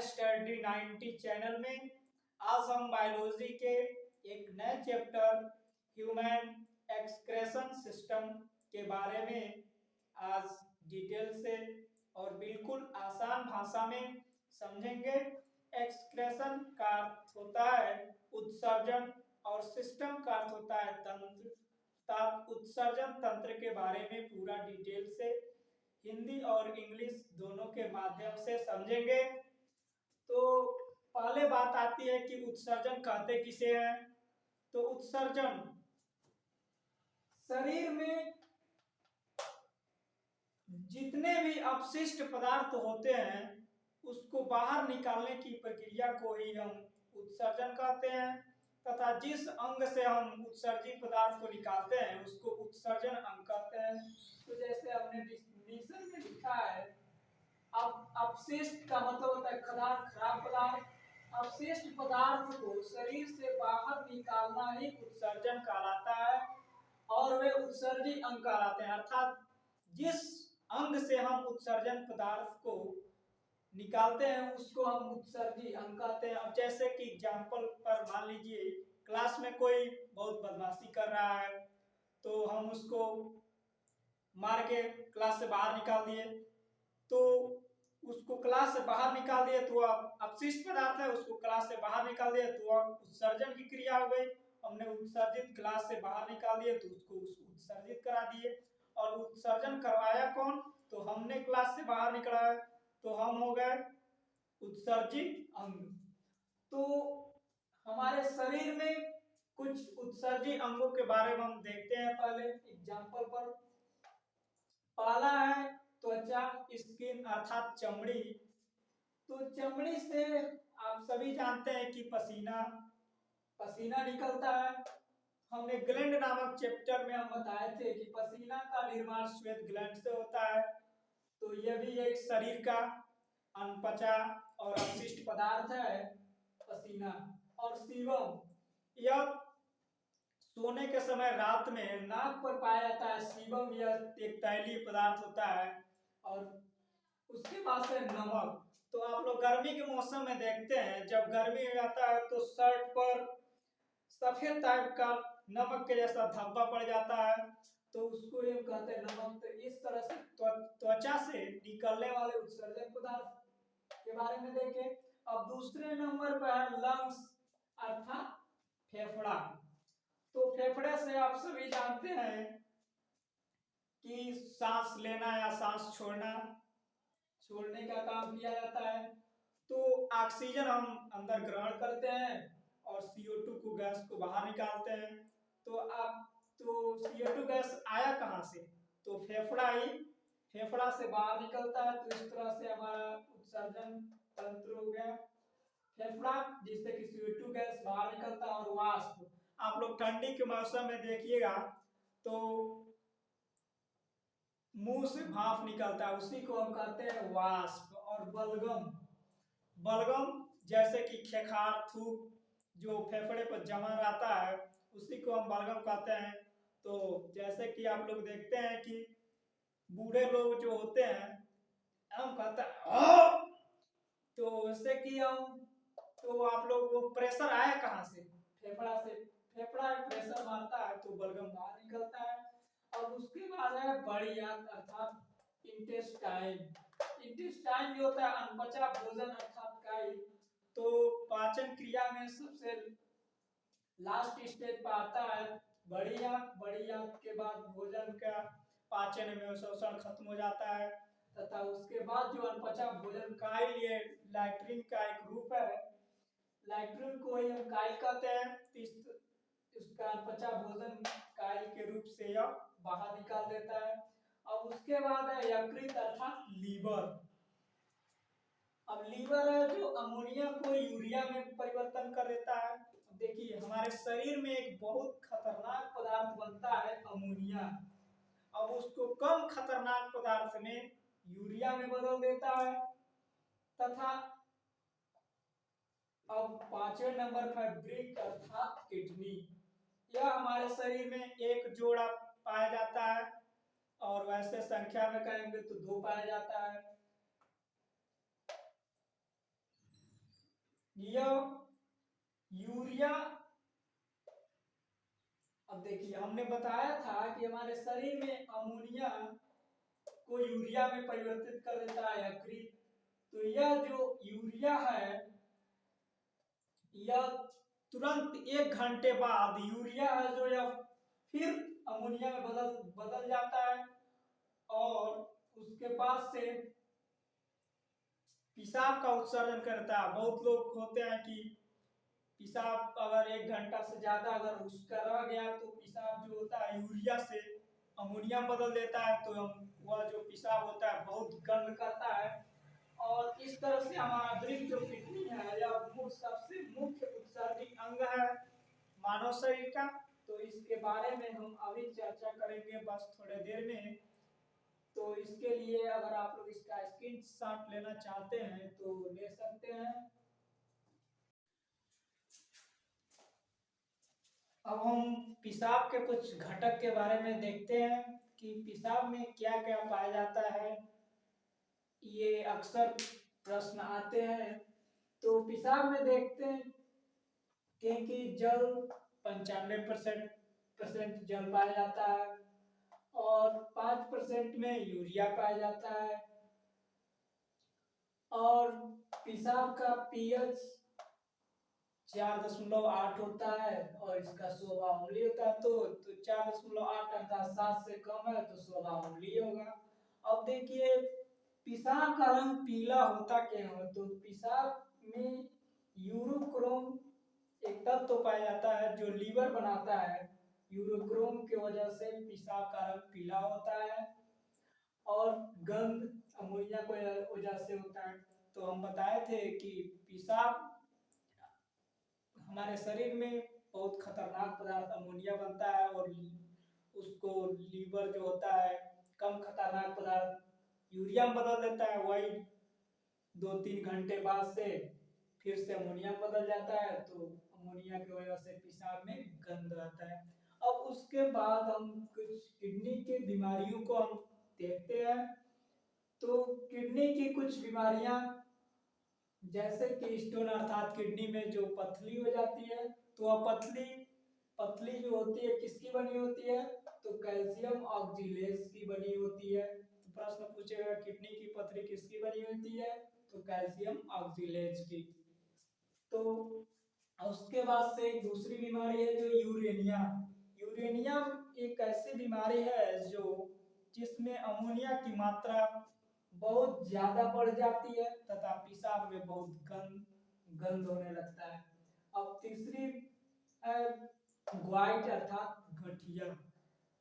Study 90 channel में आज हम बायोलॉजी के एक नए चैप्टर ह्यूमन एक्सक्रेशन सिस्टम के बारे में आज डिटेल से और बिल्कुल आसान भाषा में समझेंगे। एक्सक्रेशन का अर्थ होता है उत्सर्जन और सिस्टम का अर्थ होता है तंत्र। उत्सर्जन तंत्र के बारे में पूरा डिटेल से हिंदी और इंग्लिश दोनों के माध्यम से समझेंगे। तो पहले बात आती है कि उत्सर्जन कहते किसे हैं। तो उत्सर्जन शरीर में जितने भी अपशिष्ट पदार्थ होते हैं उसको बाहर निकालने की प्रक्रिया को ही हम उत्सर्जन कहते हैं तथा जिस अंग से हम उत्सर्जित पदार्थ को निकालते हैं उसको उत्सर्जन अंग कहते हैं। तो जैसे हमने डिफिनीशन में लिखा है, अब अपशिष्ट का मतलब होता है खराब पदार्थ। अपशिष्ट पदार्थ को शरीर से बाहर निकालना ही उत्सर्जन कहलाता है और वे उत्सर्जित अंग कहलाते हैं। अर्थात जिस अंग से हम उत्सर्जन पदार्थ को निकालते हैं उसको हम उत्सर्जी अंग कहते हैं। अब जैसे कि एग्जाम्पल पर मान लीजिए क्लास में कोई बहुत बदमाशी कर रहा है तो हम उसको मार के क्लास से बाहर निकाल दिए, तो उसको क्लास से बाहर निकाल दिए तो अब अपशिष्ट पदार्थ है, उसको क्लास से बाहर निकाल दिए तो अब उत्सर्जन की क्रिया हो गई। हमने उत्सर्जित क्लास से बाहर निकाल दिए तो उसको उत्सर्जित करा दिए। और उत्सर्जन करवाया कौन? तो हमने क्लास से बाहर निकला तो हम हो गए उत्सर्जित अंग। तो हमारे शरीर में कुछ उत्सर्जित अंगों के बारे में हम देखते हैं पहले एग्जाम्पल पर। पहला है त्वचा, स्किन अर्थात चमड़ी। तो चमड़ी से आप सभी जानते हैं कि पसीना निकलता है। हमने ग्लैंड नामक चैप्टर में हम बताए थे कि पसीना का निर्माण श्वेत ग्लैंड से होता है। तो यह भी एक शरीर का अनपचा और अपशिष्ट पदार्थ है पसीना। और सीबम, यह सोने के समय रात में नाक पर पाया जाता है। सीबम यह एक तैलीय पदार्थ होता है। और उसके बाद से नमक। तो आप लोग गर्मी के मौसम में देखते हैं जब गर्मी हो जाता है तो शर्ट पर सफेद टाइप का नमक के जैसा धब्बा पड़ जाता है तो उसको ये कहते हैं नमक। तो इस तरह से त्वचा से निकलने वाले उत्सर्जन पदार्थ के बारे में देखें। अब दूसरे नंबर पर है लंग्स अर्थात फेफड़ा। तो फेफड़े से आप सभी जानते हैं कि सांस लेना या सांस छोड़ने का काम किया जाता है। तो ऑक्सीजन हम अंदर ग्रहण करते हैं और CO2 को गैस को बाहर निकालते हैं। तो CO2 गैस आया कहाँ से? तो फेफड़ा से बाहर निकलता है। तो इस तरह से हमारा उत्सर्जन तंत्र हो गया फेफड़ा, जिससे कि CO2 गैस बाहर निकलता है। और वाष्प, आप लोग ठंडी के मौसम में देखिएगा तो मुंह से भाप निकलता है, उसी को हम कहते हैं वाष्प। और बलगम जैसे कि खेखार थूक जो फेफड़े पर जमा रहता है उसी को हम बलगम कहते हैं। तो जैसे कि आप लोग देखते हैं कि बूढ़े लोग जो होते हैं हम कहते हैं तो उससे कि हम तो आप लोग वो प्रेशर आया कहाँ से? फेफड़ा से। फेफड़ा प्रेशर मारता है तो बलगम बाहर निकलता है। और उसके बाद है बड़ी आंत अर्थात इंटेस्टाइन जो होता है अनपचा भोजन अर्थात काई। तो पाचन क्रिया में सबसे लास्ट स्टेज पर आता है बड़ी आंत के बाद भोजन का पाचन में शोषण खत्म हो जाता है तथा उसके बाद जो अनपचा भोजन काइल, ये लैट्रिन का एक रूप है। लैट्रिन को ही हम काइल कहते हैं। उसका अनपचा भोजन काइल के रूप से यह बाहर निकाल देता है। अब उसके बाद है यकृत अर्थात लीवर। अब लीवर है जो अमोनिया को यूरिया में परिवर्तन कर देता है। अब देखिए हमारे शरीर में एक बहुत खतरनाक पदार्थ बनता है अमोनिया। अब उसको कम खतरनाक पदार्थ में यूरिया में बदल देता है तथा अब पांचवें नंबर पर ब्रिक अर्थात किडनी। यह हमारे शरीर में एक जोड़ा पाया जाता है और वैसे संख्या में कहेंगे तो 2 पाया जाता है। यह यूरिया, अब देखिए हमने बताया था कि हमारे शरीर में अमोनिया को यूरिया में परिवर्तित कर देता है यकृत। तो यह जो यूरिया है यह तुरंत 1 घंटे बाद यूरिया है जो यह फिर अमोनिया में बदल बदल जाता है और उसके बाद से पेशाब का उत्सर्जन करता है। बहुत लोग होते हैं कि पेशाब अगर 1 घंटा से ज्यादा अगर उसका रह गया तो पेशाब जो होता है यूरिया से अमोनिया बदल देता है, तो वह जो पेशाब होता है बहुत गंद करता है। और इस तरह से हमारा वृक्क जो किडनी है यह सबसे मुख्य उत्सर्जित अंग है मानव शरीर का। तो इसके बारे में हम अभी चर्चा करेंगे बस थोड़े देर में। तो इसके लिए अगर आप लोग इसका स्क्रीनशॉट लेना चाहते हैं तो ले सकते हैं। अब हम पेशाब के कुछ घटक के बारे में देखते हैं कि पेशाब में क्या क्या पाया जाता है। ये अक्सर प्रश्न आते हैं। तो पेशाब में देखते हैं कि जल 95% जल पाया जाता है और 5% में यूरिया पाया जाता है। और पेशाब का पीएच 4.8 होता है और इसका स्वभाव अम्लीय होता है। तो 4.8 अर्थात 7 से कम है तो स्वभाव अम्लीय होगा। अब देखिए पेशाब का रंग पीला होता क्यों है, तो पेशाब में यूरोक्रोम एक तत्व तो पाया जाता है जो लीवर बनाता है। यूरोक्रोम की वजह से पेशाब का रंग पीला होता है और गंध अमोनिया की वजह से होता है। तो हम बताए थे कि पेशाब हमारे शरीर में बहुत खतरनाक पदार्थ अमोनिया बनता है और उसको लीवर जो होता है कम खतरनाक पदार्थ यूरिया में बदल देता है। वही 2-3 घंटे बाद से फिर से अमोनिया बदल जाता है, तो अमोनिया की वजह से पेशाब में गंध आता है। अब उसके बाद हम कुछ किडनी की बीमारियों को हम देखते हैं। तो किडनी की कुछ बीमारियां जैसे कि स्टोन अर्थात किडनी में जो पथरी हो जाती है, तो वह पतली जो होती है किसकी बनी होती है, तो कैल्शियम ऑक्सीलेज की बनी होती है। तो प्रश्न पूछेगा किडनी की पथरी किसकी बनी होती है, तो कैल्शियम ऑक्सीलेज की। तो उसके बाद से एक दूसरी बीमारी है जो यूरेनिया। यूरेनिया एक ऐसी बीमारी है जो जिसमें अमोनिया की मात्रा बहुत ज्यादा बढ़ जाती है तथा पेशाब में बहुत गंध होने लगता है। अब तीसरी ग्वाइट अर्थात गठिया।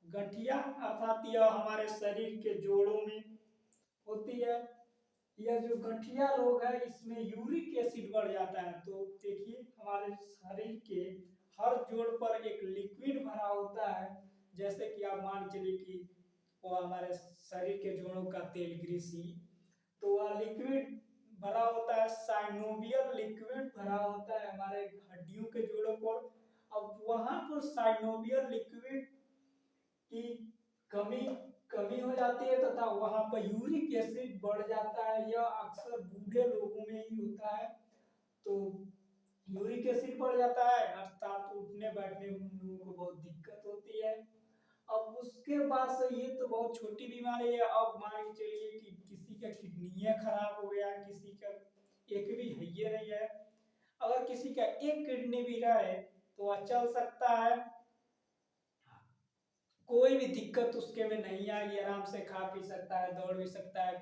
गठिया अर्थात यह हमारे शरीर के जोड़ों में होती है। यह जो गठिया रोग है इसमें यूरिक एसिड बढ़ जाता है। तो देखिए हमारे शरीर के हर जोड़ पर एक लिक्विड भरा होता है, जैसे कि आप मान चलिए कि वो हमारे शरीर के जोड़ों का तेल ग्रीसी, तो वह लिक्विड भरा होता है, साइनोवियल लिक्विड भरा होता है हमारे हड्डियों के जोड़ों पर। अब वहां पर साइनोवियल लिक्विड की कमी कमी हो जाती है तथा वहां पर यूरिक एसिड बढ़ जाता है। यह अक्सर बूढ़े लोगों में ही होता है। तो यूरिक एसिड बढ़ जाता है अर्थात उठने बैठने में लोगों को बहुत दिक्कत होती है। अब उसके बाद से ये तो बहुत छोटी बीमारी है। अब मान के चलिए कि किसी का किडनी खराब हो गया, किसी का एक भी है नहीं है। अगर किसी का एक किडनी भी रहे तो वह चल सकता है, कोई भी दिक्कत उसके में नहीं आएगी, आराम से खा पी सकता है, दौड़ भी सकता है,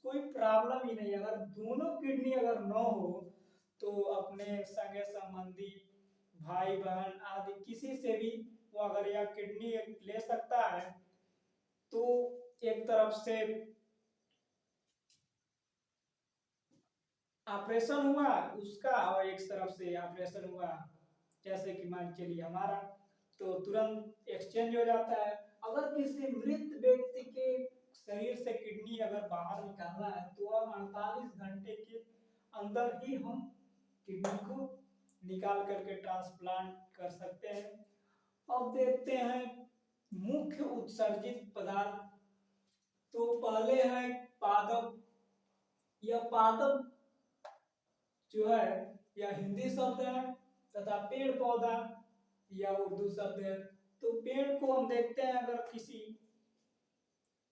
कोई प्रॉब्लम ही नहीं। अगर दोनों किडनी अगर न हो तो अपने सगे संबंधी भाई बहन आदि किसी से भी वो अगर यह किडनी ले सकता है। तो एक तरफ से ऑपरेशन हुआ उसका और एक तरफ से ऑपरेशन हुआ, जैसे कि मान चलिए हमारा, तो तुरंत एक्सचेंज हो जाता है। अगर किसी मृत व्यक्ति के शरीर से किडनी अगर बाहर निकालना है तो वह 48 घंटे के अंदर ही हम किडनी को निकाल करके ट्रांसप्लांट कर सकते हैं। अब देखते हैं मुख्य उत्सर्जित पदार्थ। तो पहले है पादप। यह पादप जो है यह हिंदी शब्द है, तथा पेड़ पौधा यह उर्दू शब्द है। तो पेड़ को हम देखते हैं, अगर किसी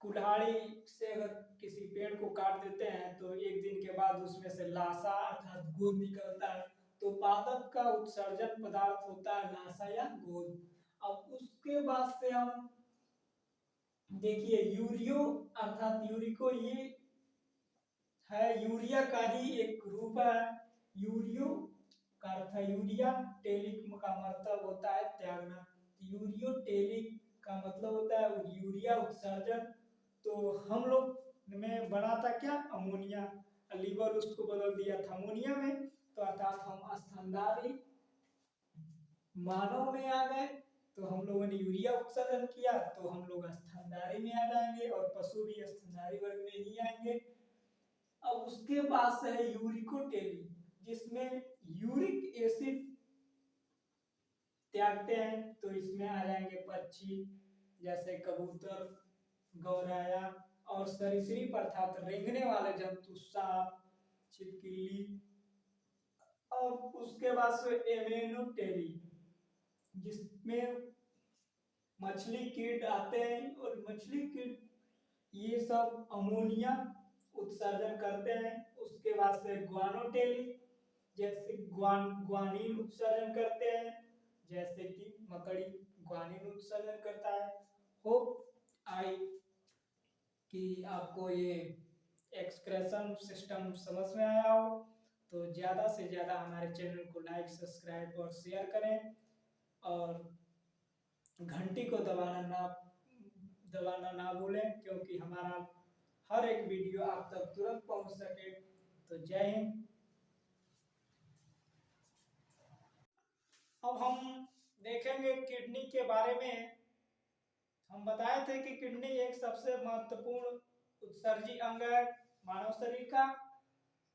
कुल्हाड़ी से अगर किसी पेड़ को काट देते हैं तो एक दिन के बाद उसमें से लाशा अर्थात गोंद निकलता है। तो पादप का उत्सर्जन पदार्थ होता है लाशा या गोंद। अब उसके बाद से हम देखिए यूरियो अर्थात यूरिको, ये है यूरिया का ही एक रूप है। यूरियो का अर्थ है यूरिया, टेलिक का मतलब होता है त्यागना। यूरियो टेलिक का मतलब होता है यूरिया उत्सर्जन। तो हम लोग में बना था क्या, अमोनिया, लीवर उसको बदल दिया था अमोनिया में। तो अर्थात हम स्तनधारी मानव में आ गए, तो हम लोगों ने यूरिया उत्सर्जन किया, तो हम लोग स्तनधारी में आ जाएंगे और पशु भी स्तनधारी वर्ग में ही आएंगे। अब उसके बाद से है यूरिकोटेली, जिसमें यूरिक एसिड त्यागते हैं। तो इसमें आ जाएंगे पक्षी जैसे कबूतर, गौराया और सरीसृप अर्थात रेंगने वाले जंतु, सांप, छिपकली। और उसके बाद से एमेनोटेली, जिसमें मछली कीट आते हैं, और मछली कीट ये सब अमोनिया उत्सर्जन करते हैं। उसके बाद से ग्वानोटेली, जैसे ग्वानीन उत्सर्जन करते हैं, जैसे कि मकड़ी ग्वानीन उत्सर्जन करता है। होप आई कि आपको ये एक्सक्रेशन सिस्टम समझ में आया हो। तो ज़्यादा से ज़्यादा हमारे चैनल को लाइक, सब्सक्राइब और शेयर करें, और घंटी को दबाना ना भूलें, क्योंकि हमारा हर एक वीडियो आप तक तुरंत पहुंच सके। तो जय हिंद। अब हम देखेंगे किडनी के बारे में। हम बताए थे कि किडनी एक सबसे महत्वपूर्ण उत्सर्जी अंग है मानव शरीर का।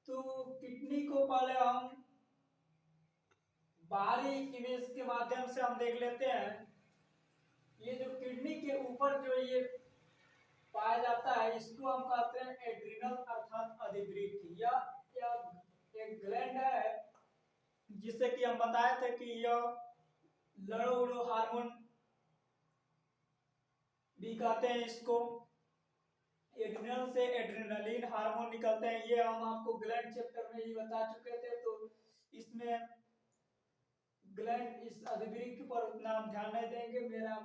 तो किडनी को पहले हम बाहरी इमेज के माध्यम से हम देख लेते हैं। ये जो किडनी के ऊपर जो ये पाया जाता है, इसको हम कहते हैं एड्रिनल अर्थात अधिवृक्क। यह एक ग्लैंड है, जिससे कि हम बताए थे कि यह लड़ो हार्मोन भी कहते हैं इसको। एड्रिनल से एड्रेनलिन हार्मोन निकलते हैं, ये हम आपको ग्लैंड चैप्टर में ही बता चुके थे। तो इसमें ग्लैंड, इस अधिवृक्क पर उतना हम ध्यान नहीं देंगे। मेरा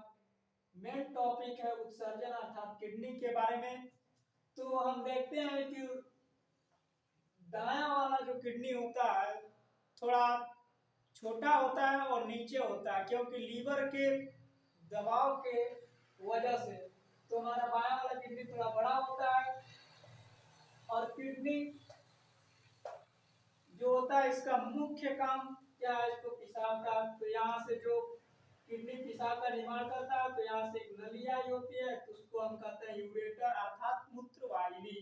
मेन टॉपिक है उत्सर्जन अर्थात किडनी के बारे में। तो हम देखते हैं कि दायां वाला जो किडनी होता है थोड़ा छोटा होता है और नीचे होता है, क्योंकि लीवर के दबाव के वजह से। तो हमारा बायां वाला किडनी थोड़ा बड़ा होता है। और किडनी जो होता है, इसका मुख्य काम क्या है, इसको पेशाब का। तो यहाँ से जो किडनी पेशाब का निर्माण करता है, तो यहाँ से एक नली आई होती है, तो उसको हम कहते हैं यूरेटर अर्थात मूत्र वाहिनी।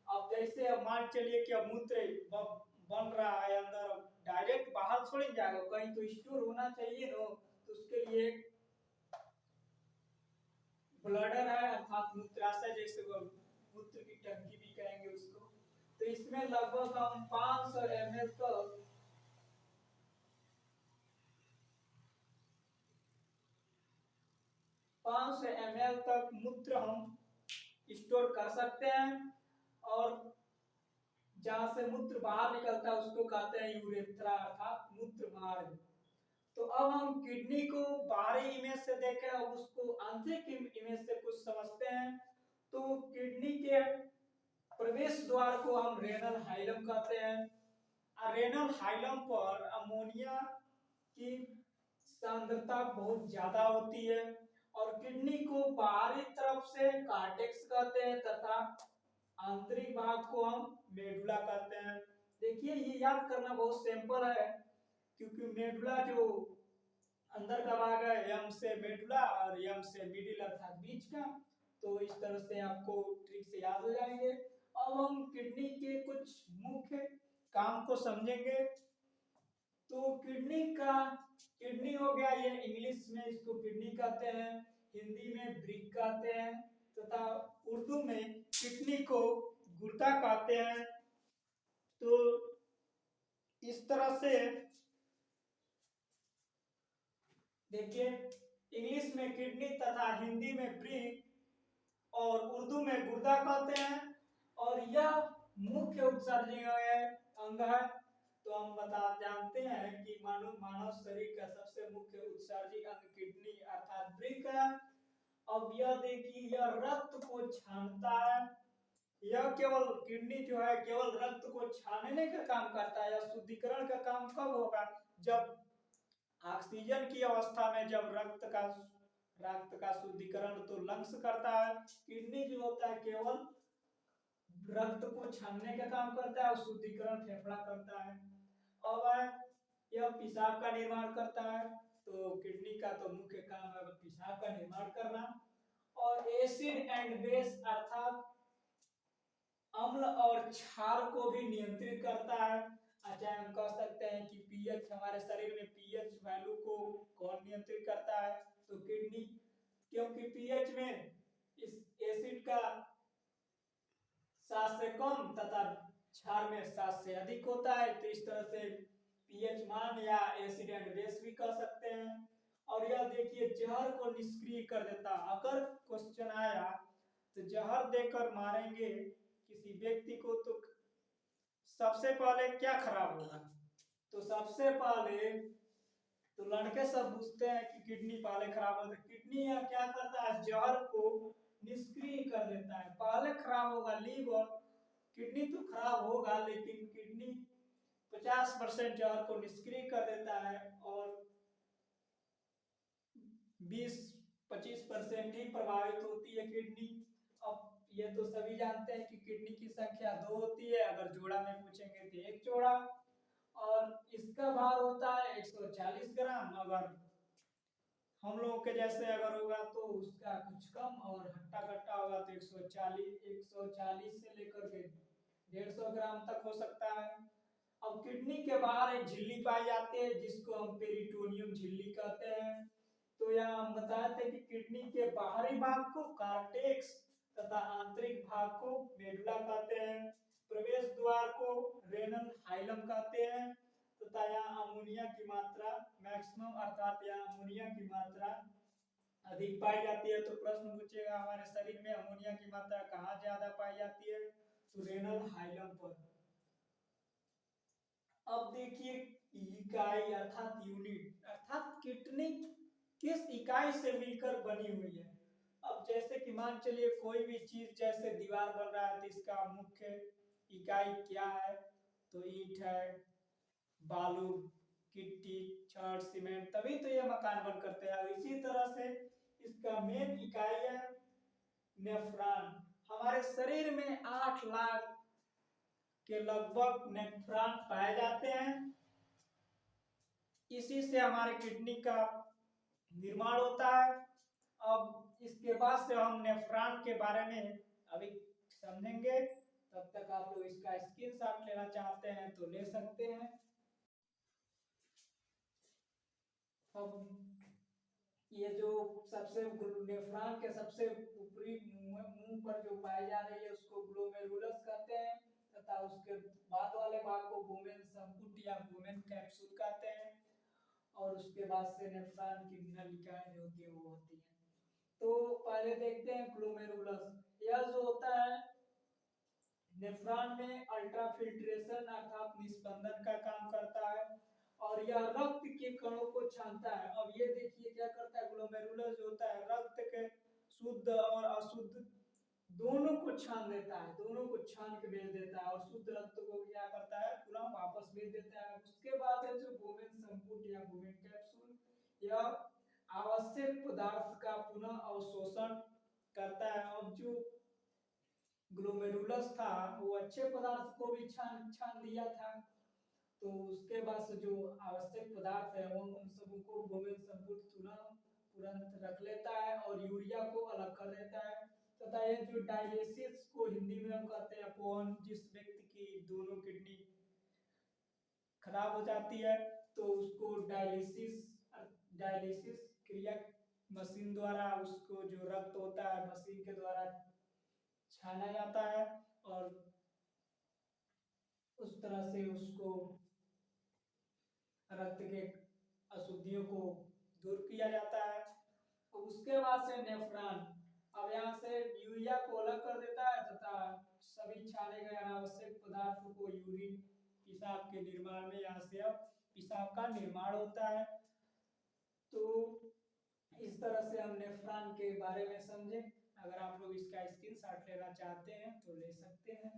अब जैसे अब मान चलिए कि अब मूत्र बन रहा है अंदर, डायरेक्ट बाहर थोड़ी जाएगा, कहीं तो स्टोर होना चाहिए ना। तो उसके लिए एक ब्लडर है अर्थात मूत्राशय, जैसे मूत्र की टंकी भी कहेंगे उसको। तो इसमें लगभग हम 500 ml तक 500 ml तक मूत्र हम स्टोर कर सकते हैं। और जहां से मूत्र बाहर निकलता है उसको कहते हैं यूरेथ्रा अर्थात मूत्र मार्ग। तो अब हम किडनी को बाहरी इमेज से देखें, अब उसको आंतरिक इमेज से कुछ समझते हैं। तो किडनी के प्रवेश द्वार को हम रेनल हाइलम कहते हैं। रेनल हाइलम पर अमोनिया की सांद्रता बहुत ज्यादा होती है। और किडनी को बाहरी तरफ से कार्टेक्स कहते हैं, तथा आंतरिक भाग को हम मेडुला कहते हैं। देखिए ये याद करना बहुत सिंपल है, क्योंकि मेडुला जो अंदर का भाग है, एम से मेडुला और एम से मिडिल अर्थात बीच का। तो इस तरह से आपको ट्रिक से याद हो जाएंगे। अब हम किडनी के कुछ मुख्य काम को समझेंगे। तो किडनी हो गया, ये इंग्लिश में इसको किडनी कहते हैं, हिंदी में ब्रिक कहते हैं, तथा उर्दू में किडनी को गुर्दा कहते हैं। तो इस तरह से देखिए, इंग्लिश में किडनी तथा हिंदी में ब्रिक और उर्दू में गुर्दा कहते हैं। और यह मुख्य उत्सर्जक अंग है। तो हम जानते हैं कि मानव शरीर का सबसे मुख्य उत्सर्जक अंग किडनी अर्थात ब्रिक है। अब यह देखिए, यह रक्त को छानता है। यह केवल किडनी जो है केवल रक्त को छानने का काम करता है। यह शुद्धिकरण का काम कब होगा? जब ऑक्सीजन की अवस्था में जब रक्त का शुद्धिकरण तो लंग्स करता है। किडनी जो होता है केवल रक्त को छानने का काम करता है और शुद्धिकरण फेफड़ा करता है। अब यह पेशाब का निर्माण करता है। तो किडनी का तो मुख्य काम है पेशाब का निर्माण करना। और एसिड एंड बेस अर्थात अम्ल और क्षार को भी नियंत्रित करता है। अच्छा, हम कह सकते हैं कि पीएच, हमारे शरीर में पीएच वैल्यू को कौन नियंत्रित करता है? तो किडनी, क्योंकि पीएच में इस एसिड का 7 से कम तथा क्षार में 7 से अधिक होता है। तो इस तरह से पीएच मान या एसिड एंड बेस भी कह सकते हैं। और यह देखिए, जहर को निष्क्रिय कर देता। अगर क्वेश्चन आया तो जहर देकर मारेंगे किसी व्यक्ति को तो सबसे पहले क्या खराब होगा? तो सबसे पहले तो लड़के सब पूछते हैं कि किडनी पहले खराब होता है। किडनी यह क्या करता है? जहर को निष्क्रिय कर देता है। पहले खराब होगा लीवर, किडनी तो खराब होगा लेकिन किडनी 50% जहर को निष्क्रिय कर देता है और 20-25% ही प्रभावित होती है किडनी। अब ये तो सभी जानते हैं कि किडनी की संख्या 2 होती है। अगर जोड़ा में पूछेंगे तो 1 जोड़ा। और इसका भार होता है 140 ग्राम। अगर हम लोगों के जैसे अगर होगा तो उसका कुछ कम, और हट्टा कट्टा होगा तो 140 से लेकर के 150 ग्राम तक हो सकता है। अब किडनी के बाहर एक झिल्ली पाई जाती है जिसको हम पेरिटोनियम झिल्ली कहते हैं। तो यहाँ हम बताए थे कि किडनी के बाहरी भाग को कार्टेक्स तथा आंतरिक भाग को मेडुला कहते हैं। प्रवेश द्वार को रेनल हाइलम कहते हैं तथा यहाँ अमोनिया की मात्रा मैक्सिमम अर्थात यहाँ अमोनिया की मात्रा अधिक पाई जाती है। तो प्रश्न पूछेगा हमारे शरीर में अमोनिया की मात्रा कहाँ ज्यादा पाई जाती है? तो रेनल हाइलम पर। अब देखिए, इकाई अर्थात यूनिट अर्थात किडनी किस इकाई से मिलकर बनी हुई है? अब जैसे कि मान चलिए कोई भी चीज जैसे दीवार बन रहा है तो इसका मुख्य इकाई क्या है? तो ईंट है, बालू, गिट्टी, छड़, सीमेंट, तभी तो ये मकान बन करते हैं। इसी तरह से इसका मेन इकाई है नेफ्रॉन। हमारे शरीर में 8 लाख के लगभग नेफ्रॉन पाए जाते हैं। इसी से हमारे किडनी का निर्माण होता है। अब इसके बाद से हम नेफ्रॉन के बारे में अभी समझेंगे। तब तक आप लोग इसका स्क्रीनशॉट लेना चाहते हैं तो ले सकते हैं। अब ये जो सबसे नेफ्रॉन के सबसे ऊपरी मुंह पर जो पाई जा रही है उसको ग्लोमेरुलस कहते हैं तथा उसके बाद वाले भाग को वुमेन संपुट या वुमेन कैप्सूल कहते हैं। और उसके बाद से नेफ्रॉन की नलिकाएं जो होती है वो होती है। तो पहले देखते हैं ग्लोमेरुलस। यह जो होता है नेफ्रॉन में अल्ट्राफिल्ट्रेशन अर्थात निस्पंदन का काम करता है और यह रक्त के कणों को छानता है। अब ये देखिए क्या करता है, ग्लोमेरुलस जो होता है रक्त के शुद्ध और अशुद्ध दोनों को छान देता है, दोनों को छान के भेज देता है और शुद्ध रक्त को क्या करता है पुनः वापस भेज देता है। उसके बाद है जो वुमेन संपुट या वुमेन कैप्सूल, यह आवश्यक पदार्थ का पुनः अवशोषण करता है। अब जो ग्लोमेरुलस था वो अच्छे पदार्थ को भी छान दिया था। तो उसके बाद से जो आवश्यक पदार्थ है वो उन सबों को वुमेन संपुट तुरंत रख लेता है और यूरिया को अलग कर देता है। तथा ये जो डायलिसिस को हिंदी में हम कहते हैं अपॉन जिस व्यक्ति की दोनों किडनी खराब हो जाती है तो उसको डायलिसिस क्रिया मशीन द्वारा उसको जो रक्त होता है मशीन के द्वारा छाना जाता है और उस तरह से उसको रक्त के अशुद्धियों को दूर किया जाता है। तो उसके बाद से नेफ्रॉन, अब यहाँ से यूरिया को अलग कर देता है तथा सभी छाने गए अनावश्यक पदार्थों को यूरिन पेशाब के निर्माण में यहाँ से अब पेशाब का निर्माण होता है। तो इस तरह से हम नेफ्रॉन के बारे में समझे। अगर आप लोग इसका स्क्रीनशॉट लेना चाहते हैं तो ले सकते हैं।